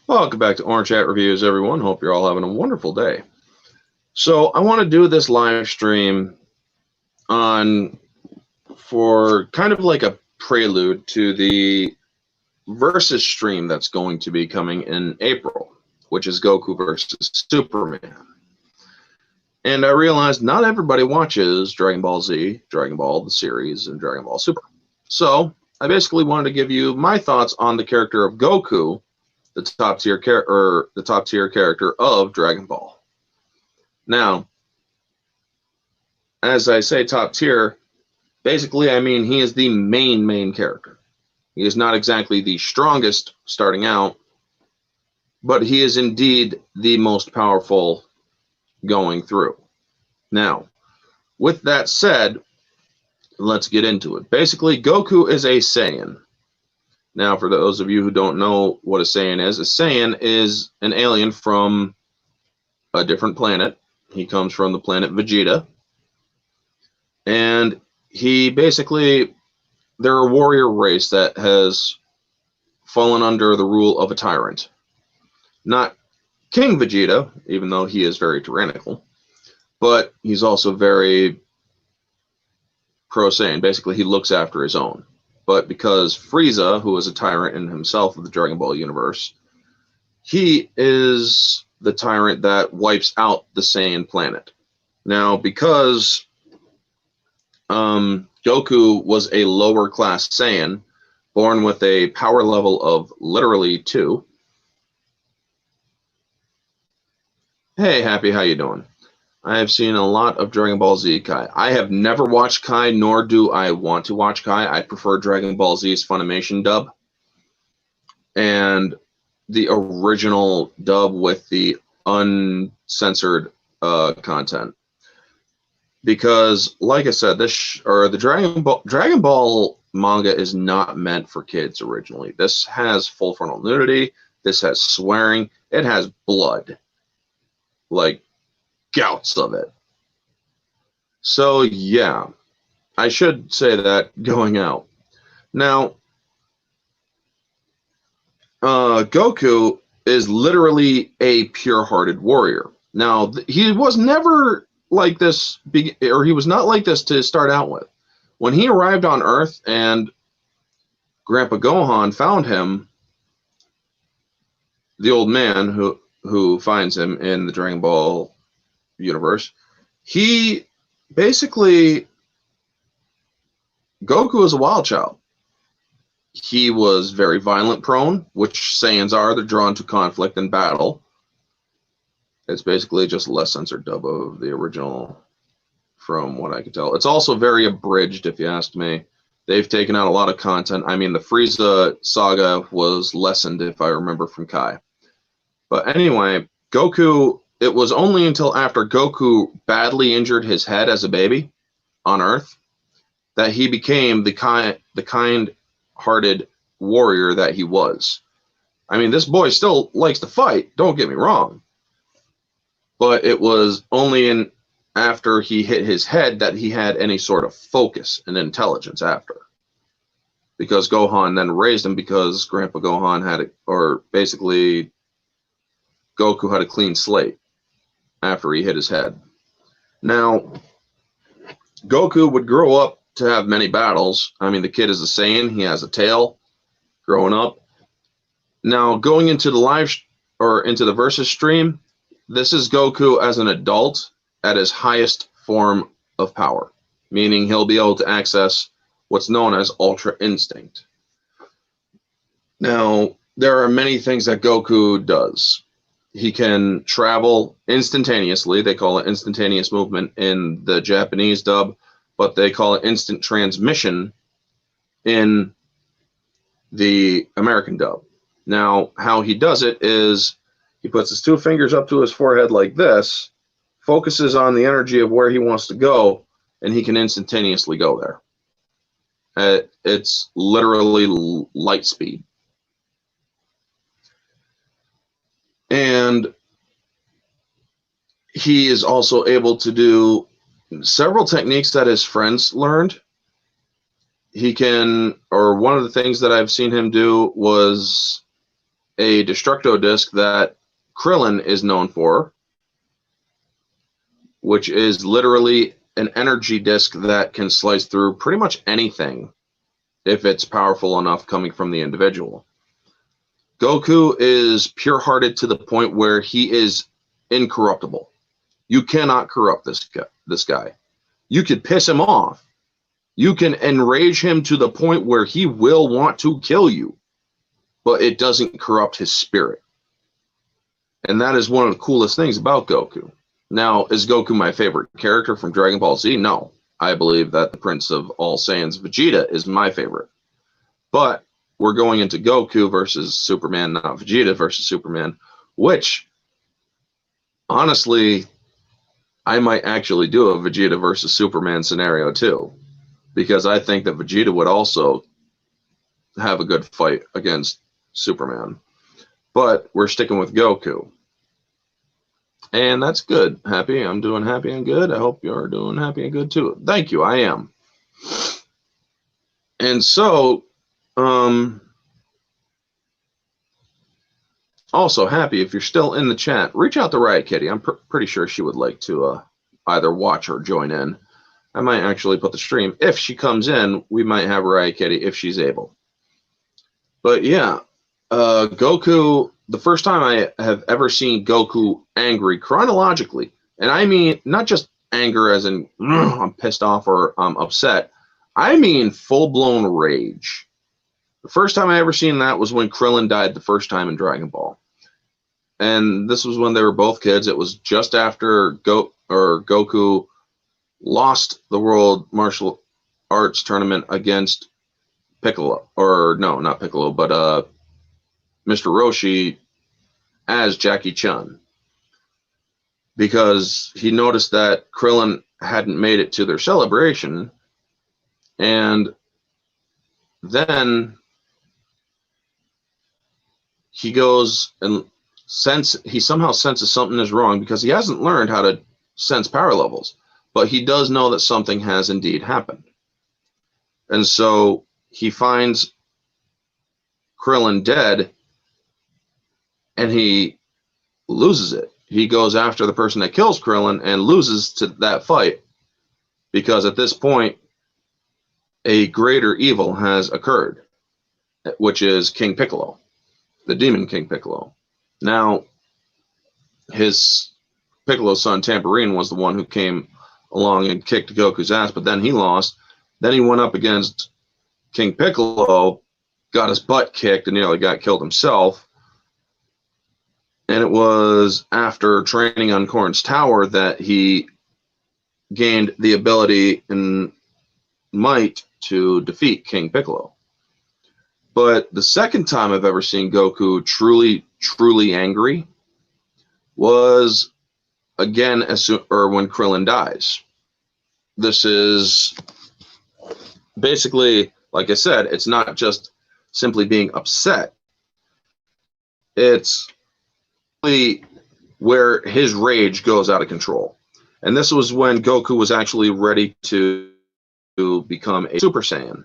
Welcome back to Orange Hat Reviews, everyone. Hope you're all having a wonderful day. So I want to do this live stream on for kind of like a prelude to the versus stream that's going to be coming in April, which is Goku versus Superman. And I realized not everybody watches Dragon Ball Z, Dragon Ball the series, and Dragon Ball Super. So I basically wanted to give you my thoughts on the character of Goku, the top tier character of Dragon Ball. Now, as I say top tier, basically I mean he is the main character. He is not exactly the strongest starting out, but he is indeed the most powerful going through. Now, with that said, let's get into it. Basically, Goku is a Saiyan. Now, for those of you who don't know what a Saiyan is an alien from a different planet. He comes from the planet Vegeta. And he basically, they're a warrior race that has fallen under the rule of a tyrant. Not King Vegeta, even though he is very tyrannical, but he's also very pro-Saiyan. Basically, he looks after his own. But because Frieza, who is a tyrant in himself of the Dragon Ball universe, he is the tyrant that wipes out the Saiyan planet. Now, because Goku was a lower class Saiyan, born with a power level of literally 2. Hey, Happy, how you doing? I have seen a lot of Dragon Ball Z Kai. I have never watched Kai, nor do I want to watch Kai. I prefer Dragon Ball Z's Funimation dub and the original dub with the uncensored content. Because, like I said, the Dragon Ball manga is not meant for kids originally. This has full frontal nudity. This has swearing. It has blood, like gouts of it. So yeah, I should say that going out. Now, Goku is literally a pure-hearted warrior. Now, he was never like this, or he was not like this to start out with. When he arrived on Earth and Grandpa Gohan found him, the old man who finds him in the Dragon Ball universe, he basically, Goku is a wild child. He was very violent prone, which Saiyans are. They're drawn to conflict and battle. It's basically just a less censored dub of the original, from what I can tell. It's also very abridged, if you ask me. They've taken out a lot of content. I mean, the Frieza saga was lessened, if I remember, from Kai. But anyway, Goku, it was only until after Goku badly injured his head as a baby on Earth that he became the kind-hearted warrior that he was. I mean, this boy still likes to fight, don't get me wrong. But it was only after he hit his head that he had any sort of focus and intelligence after. Because Gohan then raised him, because Grandpa Gohan had basically Goku had a clean slate after he hit his head. Now, Goku would grow up to have many battles. I mean, the kid is a Saiyan. He has a tail growing up. Now, going into the versus stream, this is Goku as an adult at his highest form of power, meaning he'll be able to access what's known as Ultra Instinct. Now, there are many things that Goku does. He can travel instantaneously. They call it instantaneous movement in the Japanese dub, but they call it instant transmission in the American dub. Now, how he does it is he puts his 2 fingers up to his forehead like this, focuses on the energy of where he wants to go, and he can instantaneously go there. It's literally light speed. And he is also able to do several techniques that his friends learned. One of the things that I've seen him do was a Destructo Disc that Krillin is known for, which is literally an energy disc that can slice through pretty much anything if it's powerful enough coming from the individual. Goku is pure-hearted to the point where he is incorruptible. You cannot corrupt this guy. You could piss him off. You can enrage him to the point where he will want to kill you, but it doesn't corrupt his spirit. And that is one of the coolest things about Goku. Now, is Goku my favorite character from Dragon Ball Z? No. I believe that the Prince of All Saiyans, Vegeta, is my favorite. But we're going into Goku versus Superman, not Vegeta versus Superman, which, honestly, I might actually do a Vegeta versus Superman scenario too, because I think that Vegeta would also have a good fight against Superman. But we're sticking with Goku. And that's good. Happy. I'm doing happy and good. I hope you're doing happy and good too. Thank you. I am. And so, also, Happy, if you're still in the chat, reach out to Riot Kitty. I'm pretty sure she would like to either watch or join in. I might actually put the stream. If she comes in, we might have Riot Kitty if she's able. But yeah, Goku, the first time I have ever seen Goku angry chronologically, and I mean not just anger as in I'm pissed off or I'm upset, I mean full-blown rage. The first time I ever seen that was when Krillin died the first time in Dragon Ball. And this was when they were both kids. It was just after Goku lost the World Martial Arts Tournament against Piccolo. Or no, not Piccolo, but Mr. Roshi as Jackie Chun. Because he noticed that Krillin hadn't made it to their celebration. And then he goes and he somehow senses something is wrong because he hasn't learned how to sense power levels, but he does know that something has indeed happened. And so he finds Krillin dead and he loses it. He goes after the person that kills Krillin and loses to that fight because at this point a greater evil has occurred, which is King Piccolo, the Demon King Piccolo. Now, his Piccolo's son Tambourine was the one who came along and kicked Goku's ass, but then he lost. Then he went up against King Piccolo, got his butt kicked, and nearly got killed himself. And it was after training on Korn's Tower that he gained the ability and might to defeat King Piccolo. But the second time I've ever seen Goku truly angry was again when Krillin dies. This is basically, like I said, it's not just simply being upset. It's where his rage goes out of control. And this was when Goku was actually ready to become a Super Saiyan.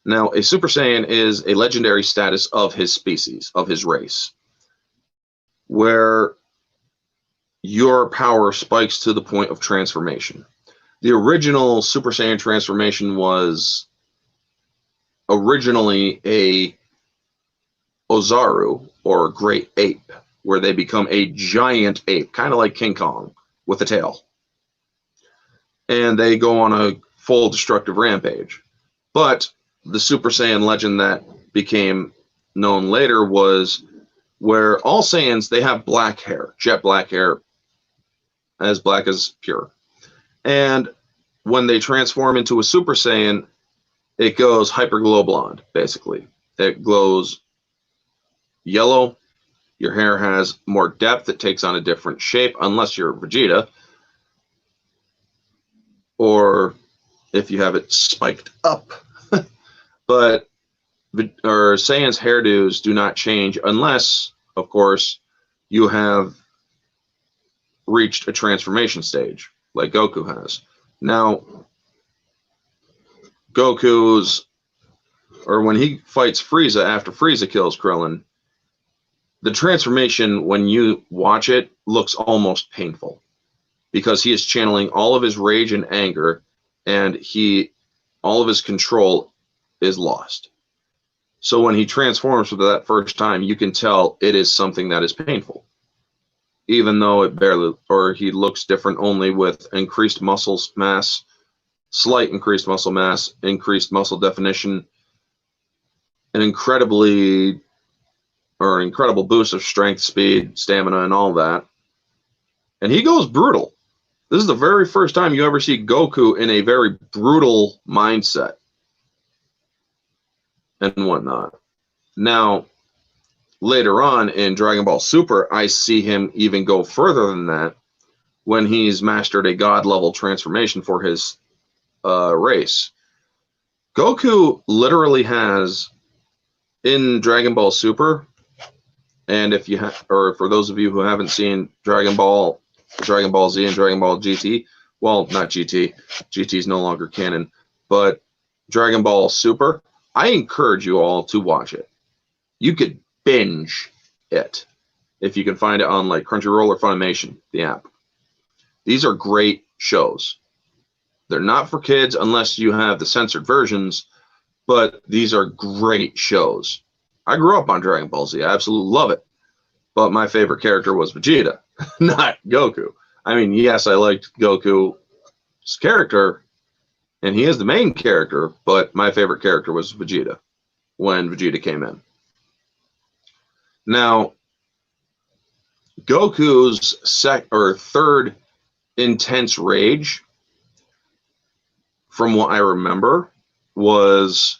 Now, a Super Saiyan is a legendary status of his species, of his race, where your power spikes to the point of transformation. The original Super Saiyan transformation was originally a Ozaru, or Great Ape, where they become a giant ape, kind of like King Kong, with a tail. And they go on a full destructive rampage. But the Super Saiyan legend that became known later was where all Saiyans, they have black hair, jet black hair, as black as pure. And when they transform into a Super Saiyan, it goes hyperglow blonde, basically. It glows yellow. Your hair has more depth. It takes on a different shape, unless you're Vegeta. Or if you have it spiked up. But Saiyan's hairdos do not change unless, of course, you have reached a transformation stage, like Goku has. Now, Goku's or when he fights Frieza after Frieza kills Krillin, the transformation, when you watch it, looks almost painful because he is channeling all of his rage and anger, and all of his control is lost. So when he transforms for that first time, you can tell it is something that is painful, even though it barely, or he looks different only with increased muscle mass, slight increased muscle mass, increased muscle definition, an incredible boost of strength, speed, stamina, and all that. And he goes brutal. This is the very first time you ever see Goku in a very brutal mindset and whatnot. Now, later on in Dragon Ball Super, I see him even go further than that when he's mastered a god-level transformation for his race. Goku literally has, in Dragon Ball Super, and if you or for those of you who haven't seen Dragon Ball Z, and Dragon Ball GT, well, not GT, GT is no longer canon, but Dragon Ball Super, I encourage you all to watch it. You could binge it if you can find it on like Crunchyroll or Funimation, the app. These are great shows. They're not for kids unless you have the censored versions, but these are great shows. I grew up on Dragon Ball Z. I absolutely love it. But my favorite character was Vegeta, not Goku. I mean, yes, I liked Goku's character, and he is the main character, but my favorite character was Vegeta when Vegeta came in. Now, Goku's third intense rage, from what I remember, was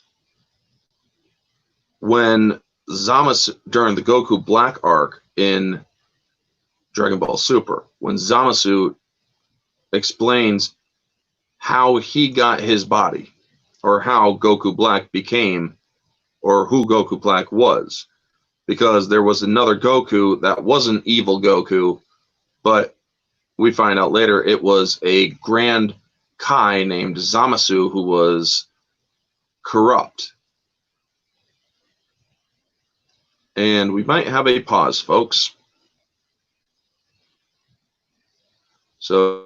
when Zamasu, during the Goku Black arc in Dragon Ball Super, when Zamasu explains how he got his body, or how Goku Black became, or who Goku Black was. Because there was another Goku that wasn't evil Goku, but we find out later it was a Grand Kai named Zamasu who was corrupt. And we might have a pause, folks. So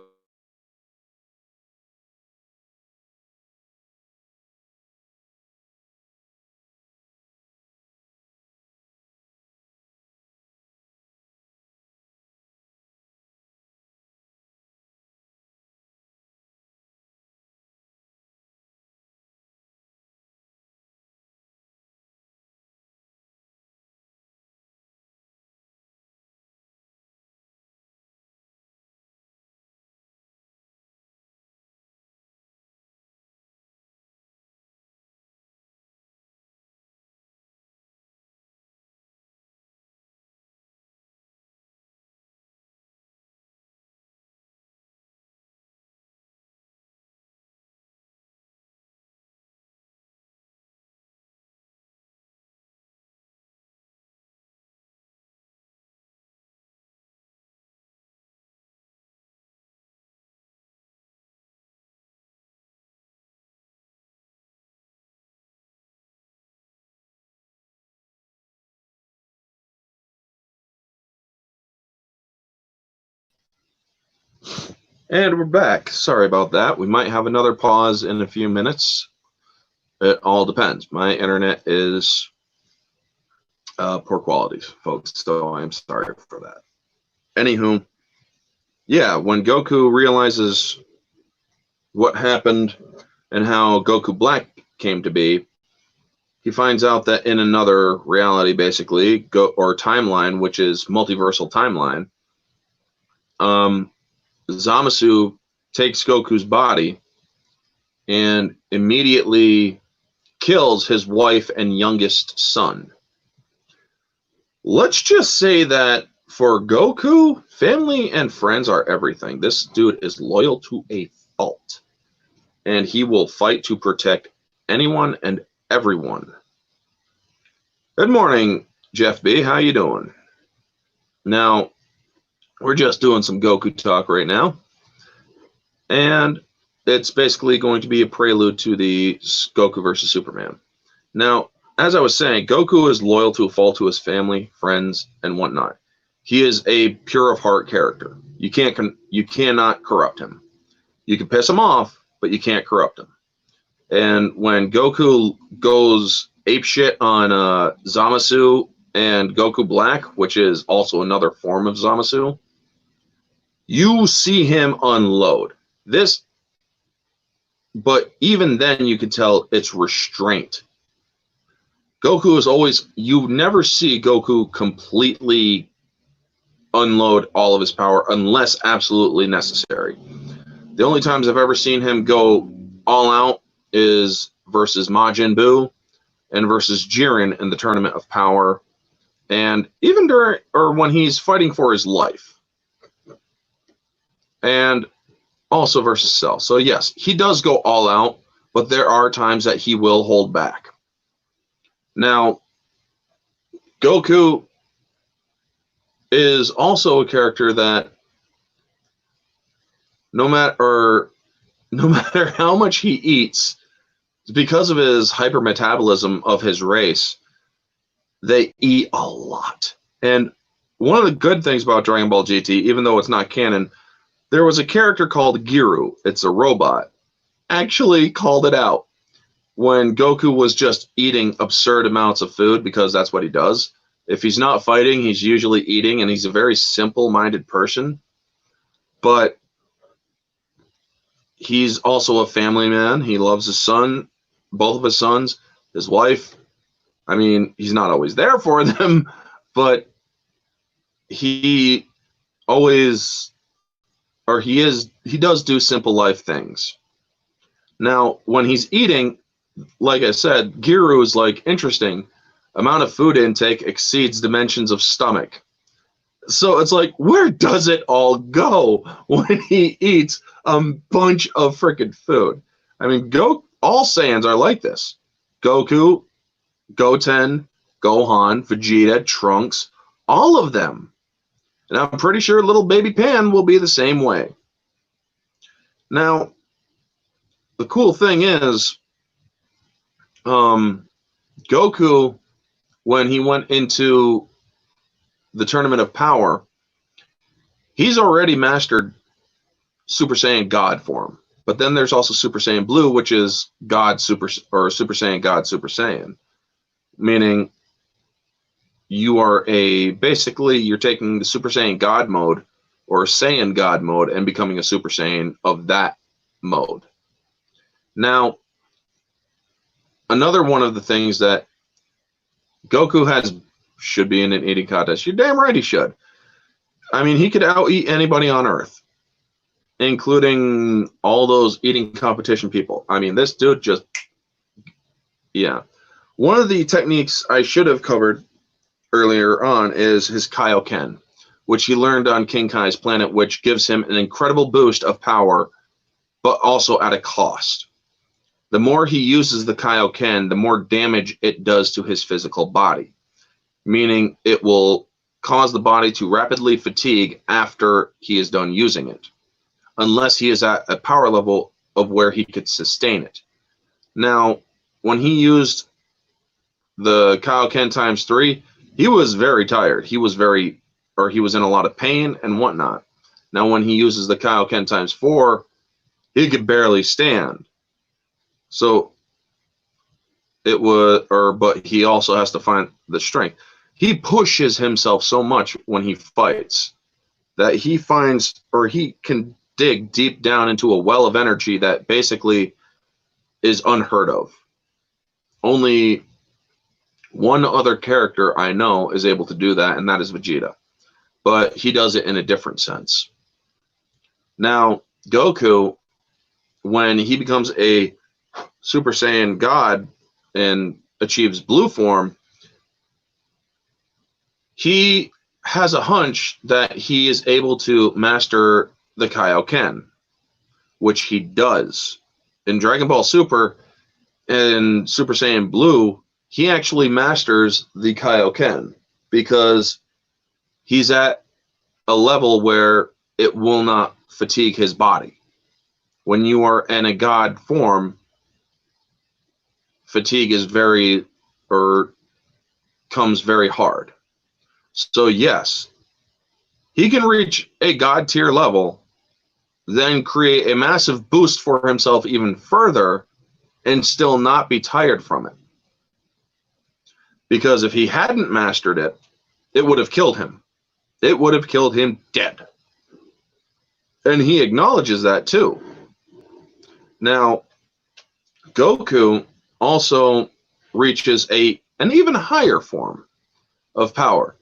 and we're back. Sorry about that. We might have another pause in a few minutes. It all depends. My internet is poor quality, folks, so I'm sorry for that. Anywho, yeah, when Goku realizes what happened and how Goku Black came to be, he finds out that in another reality, basically, or timeline, which is multiversal timeline, Zamasu takes Goku's body and immediately kills his wife and youngest son. Let's just say that for Goku, family and friends are everything. This dude is loyal to a fault, and he will fight to protect anyone and everyone. Good morning, Jeff B. How you doing? Now, we're just doing some Goku talk right now, and it's basically going to be a prelude to the Goku versus Superman. Now, as I was saying, Goku is loyal to a fault to his family, friends, and whatnot. He is a pure of heart character. You cannot corrupt him. You can piss him off, but you can't corrupt him. And when Goku goes apeshit on Zamasu and Goku Black, which is also another form of Zamasu, you see him unload. But even then you can tell it's restraint. Goku is always, you never see Goku completely unload all of his power unless absolutely necessary. The only times I've ever seen him go all out is versus Majin Buu and versus Jiren in the Tournament of Power, and even when he's fighting for his life, and also versus Cell. So yes, he does go all out, but there are times that he will hold back. Now, Goku is also a character that no matter how much he eats, because of his hypermetabolism of his race, they eat a lot. And one of the good things about Dragon Ball GT, even though it's not canon, there was a character called Giru, it's a robot, actually called it out when Goku was just eating absurd amounts of food, because that's what he does. If he's not fighting, he's usually eating, and he's a very simple-minded person. But he's also a family man. He loves his son, both of his sons, his wife. I mean, he's not always there for them, but he always, or he does do simple life things. Now, when he's eating, like I said, Giru is like, interesting, amount of food intake exceeds dimensions of stomach. So it's like, where does it all go when he eats a bunch of freaking food? I mean, all Saiyans are like this. Goku, Goten, Gohan, Vegeta, Trunks, all of them. And I'm pretty sure little baby Pan will be the same way. Now, the cool thing is, Goku, when he went into the Tournament of Power, he's already mastered Super Saiyan God form. But then there's also Super Saiyan Blue, which is Super Saiyan God Super Saiyan. Meaning you are basically you're taking the Super Saiyan God mode or Saiyan God mode and becoming a Super Saiyan of that mode. Now, another one of the things that Goku should be in an eating contest. You're damn right he should. I mean, he could out-eat anybody on Earth, including all those eating competition people. I mean, this dude just, yeah. One of the techniques I should have covered earlier on is his Kaioken, which he learned on King Kai's planet, which gives him an incredible boost of power, but also at a cost. The more he uses the Kaioken, the more damage it does to his physical body, meaning it will cause the body to rapidly fatigue after he is done using it, unless he is at a power level of where he could sustain it. Now, when he used the Kaioken times 3, he was very tired. He was in a lot of pain and whatnot. Now, when he uses the Kaioken times 4, he could barely stand. So but he also has to find the strength. He pushes himself so much when he fights that he can dig deep down into a well of energy that basically is unheard of. Only one other character I know is able to do that, and that is Vegeta. But he does it in a different sense. Now, Goku, when he becomes a Super Saiyan God and achieves blue form, he has a hunch that he is able to master the Kaioken, which he does. In Dragon Ball Super and Super Saiyan Blue, he actually masters the Kaioken because he's at a level where it will not fatigue his body. When you are in a God form, fatigue is very, or comes very hard. So yes, he can reach a god tier level, then create a massive boost for himself even further, and still not be tired from it. Because if he hadn't mastered it, it would have killed him. It would have killed him dead. And he acknowledges that too. Now, Goku also reaches an even higher form of power.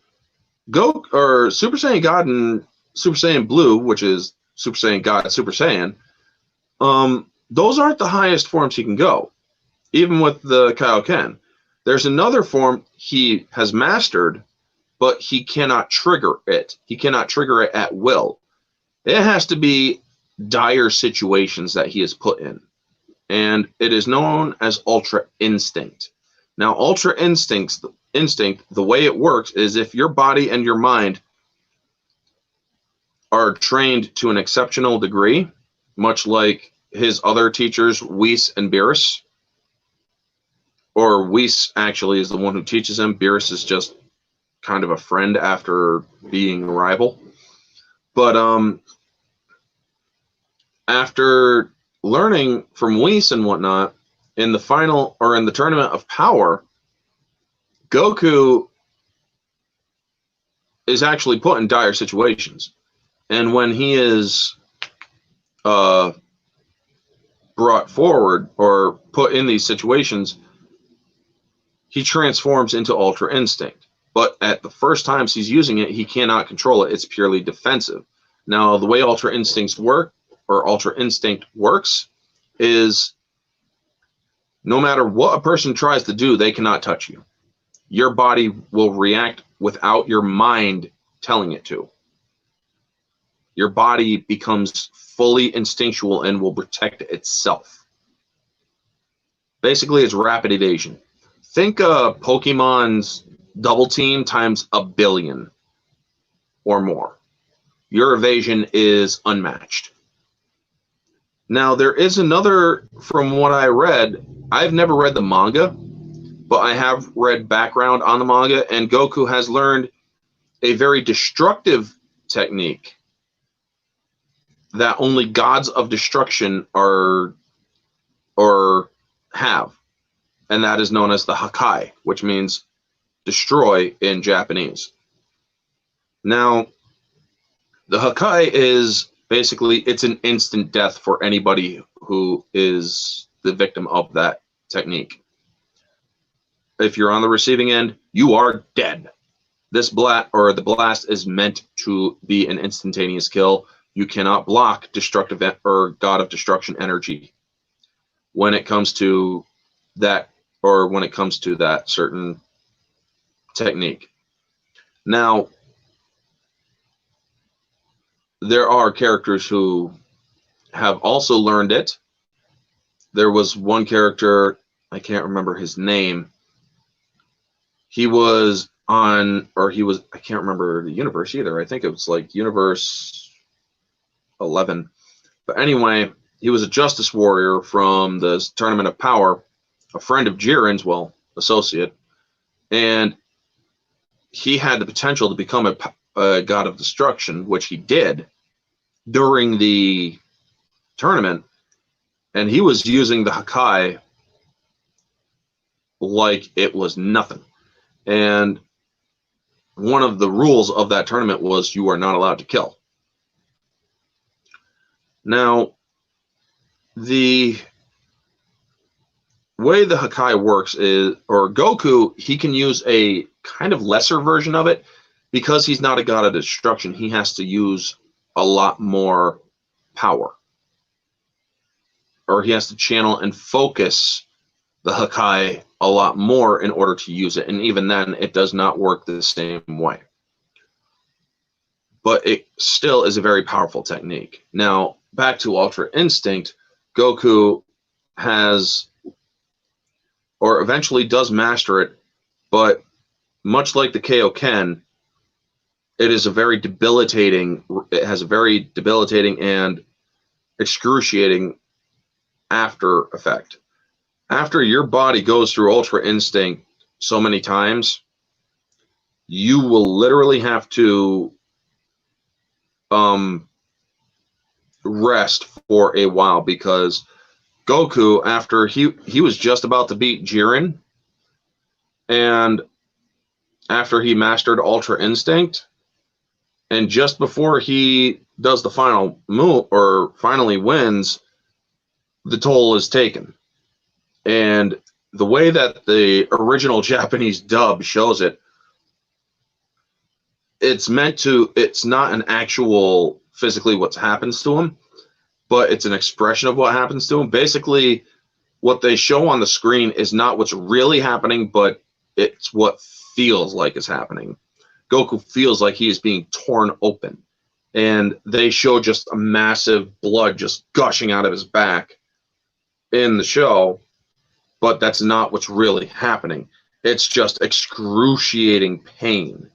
Super Saiyan God and Super Saiyan Blue, which is Super Saiyan God, Super Saiyan, those aren't the highest forms he can go, even with the Kaioken. There's another form he has mastered, but he cannot trigger it. He cannot trigger it at will. It has to be dire situations that he is put in. And it is known as Ultra Instinct. Now, Ultra Instinct, the way it works is if your body and your mind are trained to an exceptional degree, much like his other teachers, Whis and Beerus, or Whis actually is the one who teaches him. Beerus is just kind of a friend after being a rival. But after learning from Whis and whatnot, in the final, or in the Tournament of Power, Goku is actually put in dire situations. And when he is brought forward or put in these situations, he transforms into Ultra Instinct. But at the first times he's using it, he cannot control it. It's purely defensive. Now, the way Ultra Instinct works is no matter what a person tries to do, they cannot touch you. Your body will react without your mind telling it to. Your body becomes fully instinctual and will protect itself. Basically, it's rapid evasion. Think Pokemon's double team times 1 billion or more. Your evasion is unmatched. Now, there is another, from what I read, I've never read the manga, but I have read background on the manga, and Goku has learned a very destructive technique that only gods of destruction are or have, and that is known as the Hakai, which means destroy in Japanese. Now, the Hakai is basically, it's an instant death for anybody who is the victim of that technique. If you're on the receiving end, you are dead. This the blast is meant to be an instantaneous kill. You cannot block destructive or God of Destruction energy when it comes to that, or when it comes to that certain technique. Now, there are characters who have also learned it. There was one character, I can't remember his name. He was on, or he was, I can't remember the universe either. I think it was like Universe 11. But anyway, he was a Justice Warrior from the Tournament of Power, a friend of Jiren's, well, associate. And he had the potential to become a God of Destruction, which he did during the tournament. And he was using the Hakai like it was nothing. And one of the rules of that tournament was you are not allowed to kill. Now, the way the Hakai works is, or Goku, he can use a kind of lesser version of it. Because he's not a god of destruction, he has to use a lot more power. Or he has to channel and focus the Hakai a lot more in order to use it. And even then, it does not work the same way. But it still is a very powerful technique. Now, back to Ultra Instinct, Goku has, or eventually does master it, but much like the Kaioken, it is a very debilitating, it has a very debilitating and excruciating after effect. After your body goes through Ultra Instinct so many times, you will literally have to rest for a while, because Goku, after he was just about to beat Jiren, and after he mastered Ultra Instinct, and just before he does the final move or finally wins, the toll is taken. And the way that the original Japanese dub shows it, it's not an actual physically what happens to him, but it's an expression of what happens to him. Basically, what they show on the screen is not what's really happening, but it's what feels like is happening. Goku feels like he is being torn open, and they show just a massive blood just gushing out of his back in the show, but that's not what's really happening. It's just excruciating pain,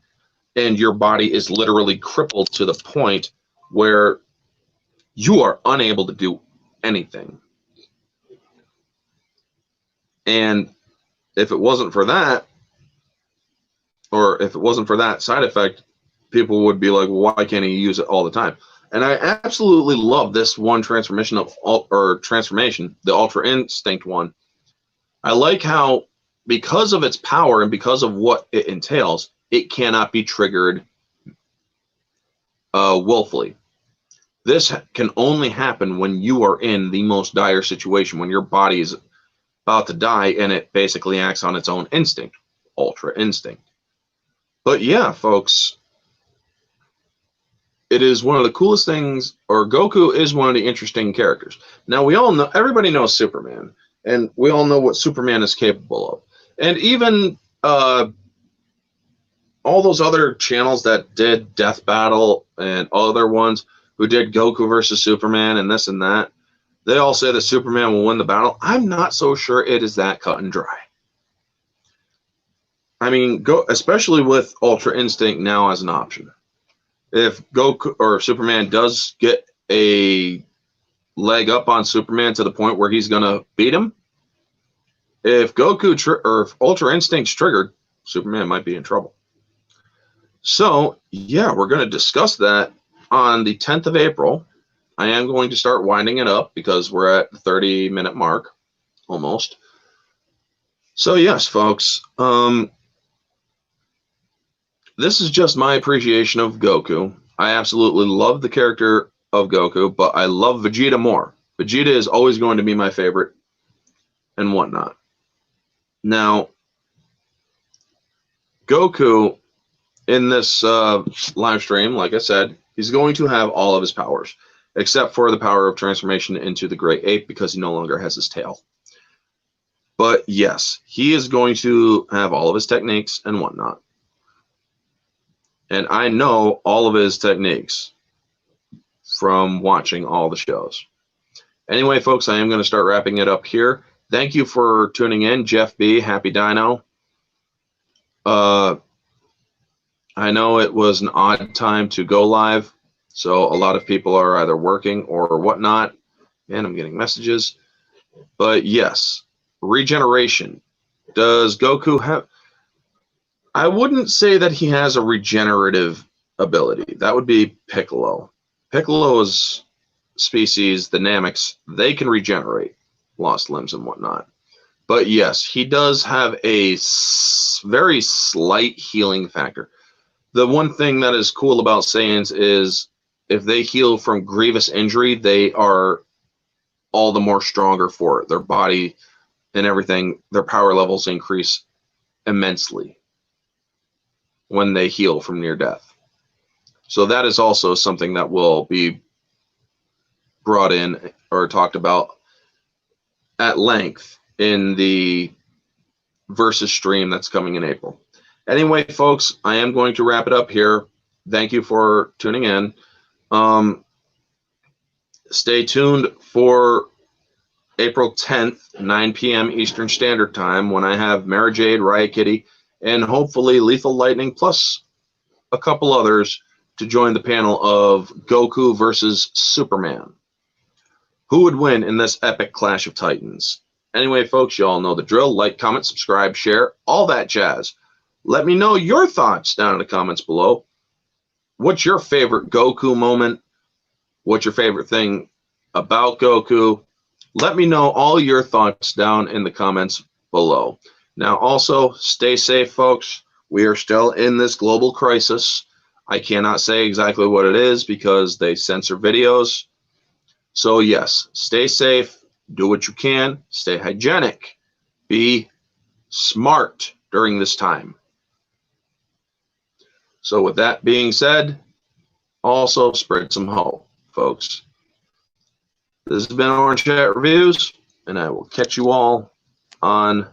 and your body is literally crippled to the point where you are unable to do anything. And if it wasn't for that, or if it wasn't for that side effect, people would be like, well, why can't he use it all the time? And I absolutely love this one transformation, the Ultra Instinct one. I like how, because of its power and because of what it entails, it cannot be triggered willfully. This can only happen when you are in the most dire situation, when your body is about to die and it basically acts on its own instinct, Ultra Instinct. But yeah, folks, it is one of the coolest things, or Goku is one of the interesting characters. Now, we all know, everybody knows Superman, and we all know what Superman is capable of. And even all those other channels that did Death Battle and other ones who did Goku versus Superman and this and that, they all say that Superman will win the battle. I'm not so sure it is that cut and dry. I mean, especially with Ultra Instinct now as an option. If Goku or Superman does get a leg up on Superman to the point where he's going to beat him, if Goku or if Ultra Instinct's triggered, Superman might be in trouble. So, yeah, we're going to discuss that on the 10th of April. I am going to start winding it up because we're at the 30-minute mark, almost. So, yes, folks, this is just my appreciation of Goku. I absolutely love the character of Goku, but I love Vegeta more. Vegeta is always going to be my favorite and whatnot. Now, Goku in this live stream, like I said, he's going to have all of his powers, except for the power of transformation into the Great Ape, because he no longer has his tail. But yes, he is going to have all of his techniques and whatnot. And I know all of his techniques from watching all the shows. Anyway, folks, I am going to start wrapping it up here. Thank you for tuning in, Jeff B. Happy Dino. I know it was an odd time to go live, so a lot of people are either working or whatnot. And I'm getting messages. But yes, regeneration. Does Goku have... I wouldn't say that he has a regenerative ability. That would be Piccolo. Piccolo's species, the Nameks, they can regenerate lost limbs and whatnot. But yes, he does have a very slight healing factor. The one thing that is cool about Saiyans is if they heal from grievous injury, they are all the more stronger for it. Their body and everything, their power levels increase immensely when they heal from near death. So that is also something that will be brought in or talked about at length in the Versus stream that's coming in April. Anyway, folks, I am going to wrap it up here. Thank you for tuning in. Stay tuned for April 10th, 9 p.m. Eastern Standard Time, when I have Mara Jade, Riot Kitty, and hopefully Lethal Lightning, plus a couple others, to join the panel of Goku versus Superman. Who would win in this epic clash of titans? Anyway, folks, you all know the drill. Like, comment, subscribe, share, all that jazz. Let me know your thoughts down in the comments below. What's your favorite Goku moment? What's your favorite thing about Goku? Let me know all your thoughts down in the comments below. Now, also, stay safe, folks. We are still in this global crisis. I cannot say exactly what it is because they censor videos. So, yes, stay safe. Do what you can. Stay hygienic. Be smart during this time. So, with that being said, also spread some hope, folks. This has been Orange Chat Reviews, and I will catch you all on